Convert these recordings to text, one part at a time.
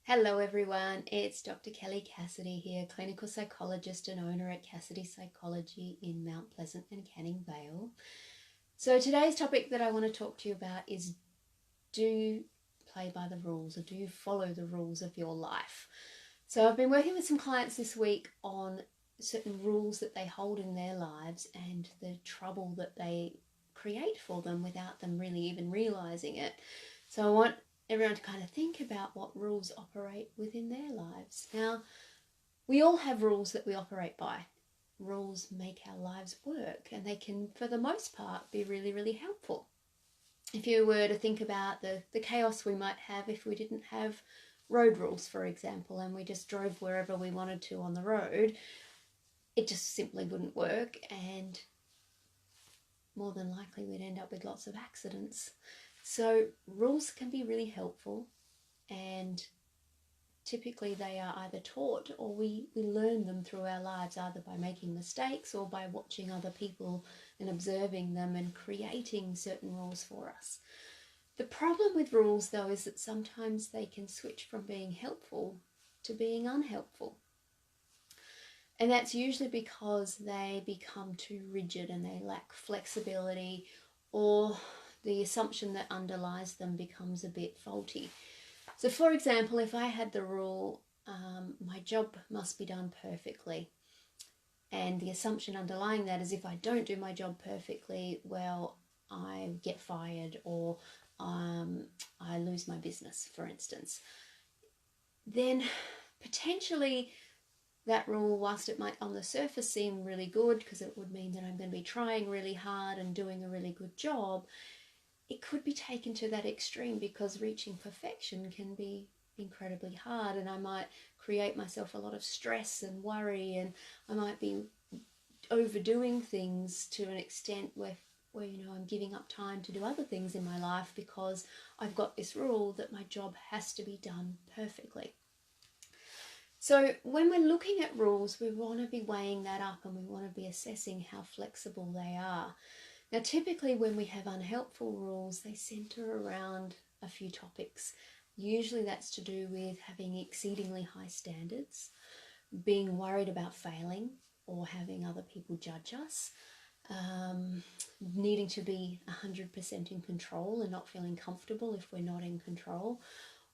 Hello everyone, it's Dr. Kellie Cassidy here, clinical psychologist and owner at Cassidy Psychology in Mount Pleasant and Canning Vale. So today's topic that I want to talk to you about is, do you play by the rules, or do you follow the rules of your life? So I've been working with some clients this week on certain rules that they hold in their lives and the trouble that they create for them without them really even realizing it. So I want everyone to kind of think about what rules operate within their lives. Now, we all have rules that we operate by. Rules make our lives work, and they can, for the most part, be really, really helpful. If you were to think about the chaos we might have if we didn't have road rules, for example, and we just drove wherever we wanted to on the road, it just simply wouldn't work, and more than likely we'd end up with lots of accidents. So rules can be really helpful, and typically they are either taught or we learn them through our lives, either by making mistakes or by watching other people and observing them and creating certain rules for us. The problem with rules, though, is that sometimes they can switch from being helpful to being unhelpful. And that's usually because they become too rigid and they lack flexibility, or the assumption that underlies them becomes a bit faulty. So for example, if I had the rule, my job must be done perfectly, and the assumption underlying that is if I don't do my job perfectly, well, I get fired, or I lose my business, for instance, then potentially that rule, whilst it might on the surface seem really good because it would mean that I'm going to be trying really hard and doing a really good job, it could be taken to that extreme, because reaching perfection can be incredibly hard, and I might create myself a lot of stress and worry, and I might be overdoing things to an extent where I'm giving up time to do other things in my life because I've got this rule that my job has to be done perfectly. So when we're looking at rules, we want to be weighing that up, and we want to be assessing how flexible they are. Now, typically when we have unhelpful rules, they center around a few topics. Usually that's to do with having exceedingly high standards, being worried about failing or having other people judge us, needing to be 100% in control and not feeling comfortable if we're not in control,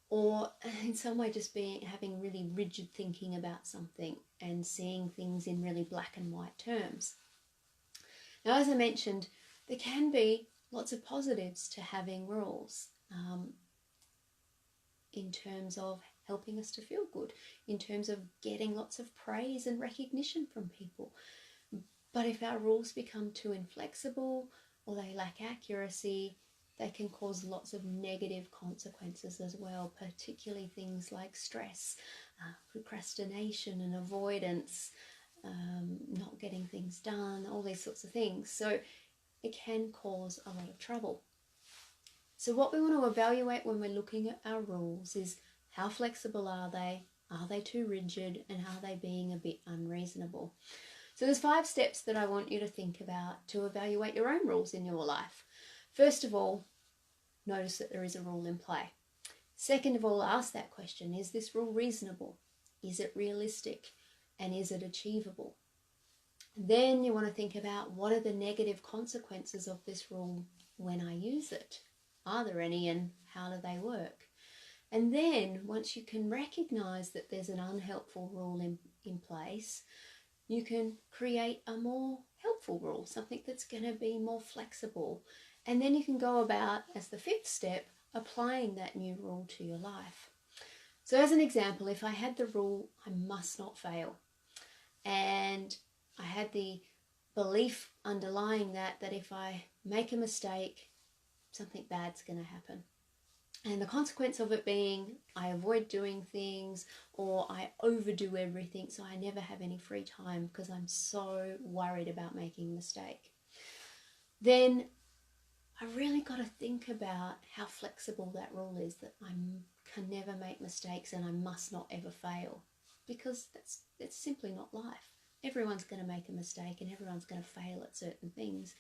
or in some way just having really rigid thinking about something and seeing things in really black and white terms. Now, as I mentioned, there can be lots of positives to having rules, in terms of helping us to feel good, in terms of getting lots of praise and recognition from people. But if our rules become too inflexible or they lack accuracy, they can cause lots of negative consequences as well, particularly things like stress, procrastination and avoidance, not getting things done, all these sorts of things. So it can cause a lot of trouble. So what we want to evaluate when we're looking at our rules is, how flexible are they? Are they too rigid? And are they being a bit unreasonable? So there's 5 steps that I want you to think about to evaluate your own rules in your life. First of all, notice that there is a rule in play. Second of all, ask that question, is this rule reasonable? Is it realistic? And is it achievable? Then you want to think about, what are the negative consequences of this rule when I use it? Are there any, and how do they work? And then once you can recognize that there's an unhelpful rule in place, you can create a more helpful rule, something that's going to be more flexible. And then you can go about, as the 5th step, applying that new rule to your life. So as an example, if I had the rule, I must not fail, and I had the belief underlying that if I make a mistake, something bad's going to happen. And the consequence of it being I avoid doing things, or I overdo everything, so I never have any free time because I'm so worried about making a mistake. Then I really got to think about how flexible that rule is, that I can never make mistakes and I must not ever fail, because that's simply not life. Everyone's going to make a mistake and everyone's going to fail at certain things,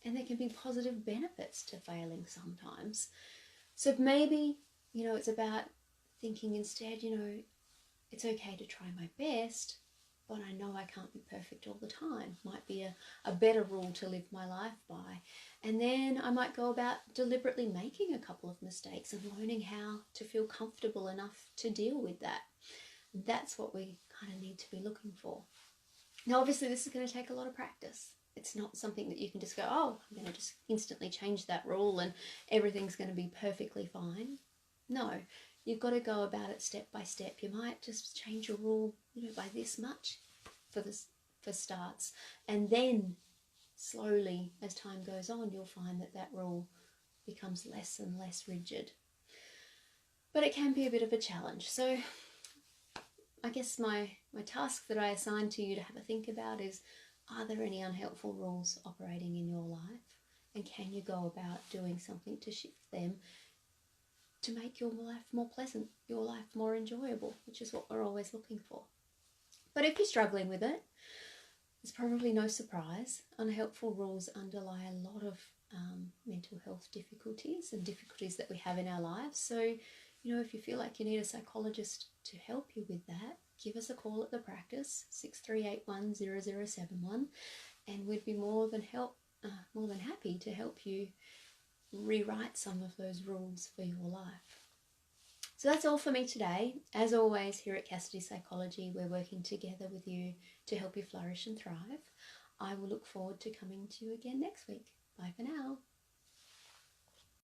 and there can be positive benefits to failing sometimes. So maybe, it's about thinking instead, it's okay to try my best, but I know I can't be perfect all the time. Might be a better rule to live my life by. And then I might go about deliberately making a couple of mistakes and learning how to feel comfortable enough to deal with that. That's what we kind of need to be looking for. Now, obviously, this is going to take a lot of practice. It's not something that you can just go, oh, I'm going to just instantly change that rule and everything's going to be perfectly fine. No, you've got to go about it step by step. You might just change your rule, by this much for starts. And then slowly, as time goes on, you'll find that rule becomes less and less rigid. But it can be a bit of a challenge. So I guess my task that I assign to you to have a think about is, are there any unhelpful rules operating in your life? And can you go about doing something to shift them to make your life more pleasant, your life more enjoyable, which is what we're always looking for. But if you're struggling with it, it's probably no surprise. Unhelpful rules underlie a lot of mental health difficulties and difficulties that we have in our lives. So, if you feel like you need a psychologist to help you with that, give us a call at the practice, 6381 0071, and we'd be more than happy to help you rewrite some of those rules for your life. So that's all for me today. As always, here at Cassidy Psychology, we're working together with you to help you flourish and thrive. I will look forward to coming to you again next week. Bye for now.